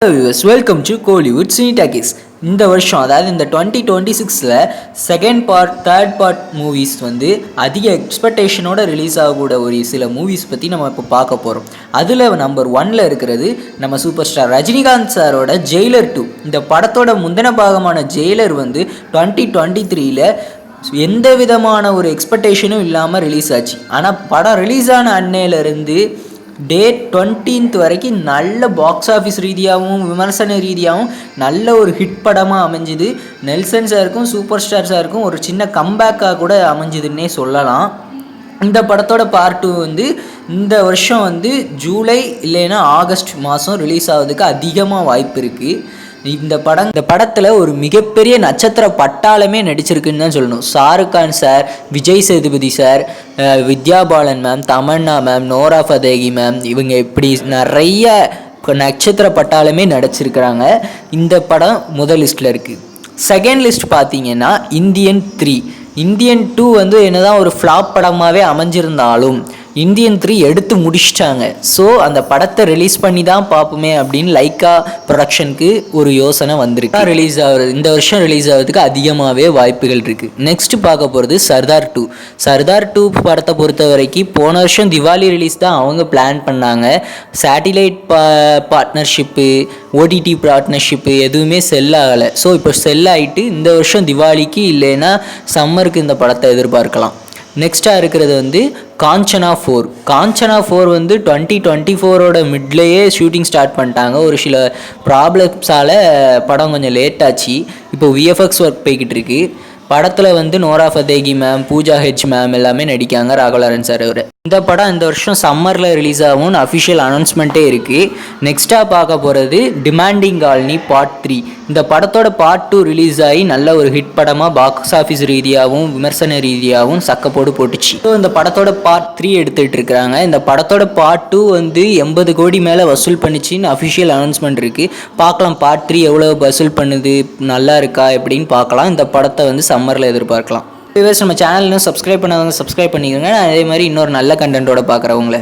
Viewers welcome to Kollywood cine talkies. இந்த வருஷம் அதாவது இந்த 2026 second part third part movies அதிக எக்ஸ்பெக்டேஷனோட ரிலீஸ் ஆகக்கூட ஒரு சில மூவிஸ் பற்றி நம்ம இப்போ பார்க்க போகிறோம். அதில் நம்பர் 1 இருக்கிறது நம்ம சூப்பர் ஸ்டார் ரஜினிகாந்த் சாரோட ஜெயிலர் 2. இந்த படத்தோட முந்தின பாகமான ஜெயிலர் 2023 எந்த விதமான ஒரு எக்ஸ்பெக்டேஷனும் இல்லாமல் ரிலீஸ் ஆச்சு. ஆனால் படம் ரிலீஸ் ஆன அன்னையிலேருந்து டேட் 20th வரைக்கும் நல்ல பாக்ஸ் ஆஃபீஸ் ரீதியாகவும் விமர்சன ரீதியாகவும் நல்ல ஒரு ஹிட் படமாக அமைஞ்சுது. நெல்சன் சாருக்கும் சூப்பர் ஸ்டார் சாருக்கும் ஒரு சின்ன கம்பேக்காக கூட அமைஞ்சுதுன்னே சொல்லலாம். இந்த படத்தோட பார்ட் 2 இந்த வருஷம் ஜூலை இல்லைன்னா ஆகஸ்ட் மாதம் ரிலீஸ் ஆகிறதுக்கு அதிகமாக வாய்ப்பு இருக்குது. இந்த படத்தில் ஒரு மிகப்பெரிய நட்சத்திர பட்டாளமே நடிச்சிருக்குன்னு தான் சொல்லணும். Shahrukh Khan sir, Vijay Sethupathi sir, Vidya Balan ma'am, Tamannaah ma'am, Nora Fatehi ma'am, இவங்க இப்படி நிறைய நட்சத்திர பட்டாளமே நடிச்சிருக்கிறாங்க. இந்த படம் முதல் லிஸ்ட்டில் இருக்குது. செகண்ட் லிஸ்ட் பார்த்தீங்கன்னா இந்தியன் 3. இந்தியன் 2 என்னதான் ஒரு ஃப்ளாப் படமாகவே அமைஞ்சிருந்தாலும் இந்தியன் 3 எடுத்து முடிச்சிட்டாங்க. ஸோ அந்த படத்தை ரிலீஸ் பண்ணி தான் பார்ப்போமே அப்படின்னு லைக்கா ப்ரொடக்ஷனுக்கு ஒரு யோசனை வந்திருக்கு. ரிலீஸ் ஆகுறது இந்த வருஷம் ரிலீஸ் ஆகிறதுக்கு அதிகமாகவே வாய்ப்புகள் இருக்குது. நெக்ஸ்ட் பார்க்க போகிறது சர்தார் 2. சர்தார் 2 படத்தை பொறுத்த வரைக்கும் போன வருஷம் திவாலி ரிலீஸ் தான் அவங்க பிளான் பண்ணாங்க. சேட்டிலைட் பார்ட்னர்ஷிப்பு, ஓடிடி பார்ட்னர்ஷிப்பு எதுவுமே செல் ஆகலை. ஸோ இப்போ செல் ஆகிட்டு இந்த வருஷம் திவாலிக்கு இல்லைன்னா சம்மருக்கு இந்த படத்தை எதிர்பார்க்கலாம். நெக்ஸ்ட்டாக இருக்கிறது காஞ்சனா 4. காஞ்சனா 4 2024 மிட்லேயே ஷூட்டிங் ஸ்டார்ட் பண்ணிட்டாங்க. ஒரு சில ப்ராப்ளம்ஸால் படம் கொஞ்சம் லேட் ஆச்சு. இப்போ விஎஃப்எக்ஸ் ஒர்க் போய்கிட்டு இருக்கு. படத்தில் Nora Fatehi ma'am, Pooja H ma'am எல்லாமே நடிக்காங்க, ராகவலாரன் சார் அவர். இந்த படம் இந்த வருஷம் சம்மரில் ரிலீஸ் ஆகும்னு அஃபிஷியல் அனௌன்ஸ்மெண்ட்டே இருக்குது. நெக்ஸ்ட்டாக பார்க்க போகிறது டிமாண்டிங் காலனி பார்ட் 3. இந்த படத்தோட பார்ட் 2 ரிலீஸ் ஆகி நல்ல ஒரு ஹிட் படமாக பாக்ஸ் ஆஃபீஸ் ரீதியாகவும் விமர்சன ரீதியாகவும் சக்கப்போடு போட்டுச்சு. ஸோ இந்த படத்தோட பார்ட் 3 எடுத்துகிட்டு இருக்கிறாங்க. இந்த படத்தோட பார்ட் 2 80 கோடி மேலே வசூல் பண்ணிச்சின்னு அஃபிஷியல் அனௌன்ஸ்மெண்ட் இருக்குது. பார்க்கலாம் பார்ட் 3 எவ்வளோ வசூல் பண்ணுது, நல்லா இருக்கா எப்படின்னு பார்க்கலாம். இந்த படத்தை சம்மரில் எதிர்பார்க்கலாம். நம்ம சேனல் இன்னும் சப்ஸ்கிரைப் பண்ணாதவங்க சப்ஸ்கிரைப் பண்ணிக்கோங்க. அதே மாதிரி இன்னொரு நல்ல கண்டென்ட்டோட பார்க்குறவங்கள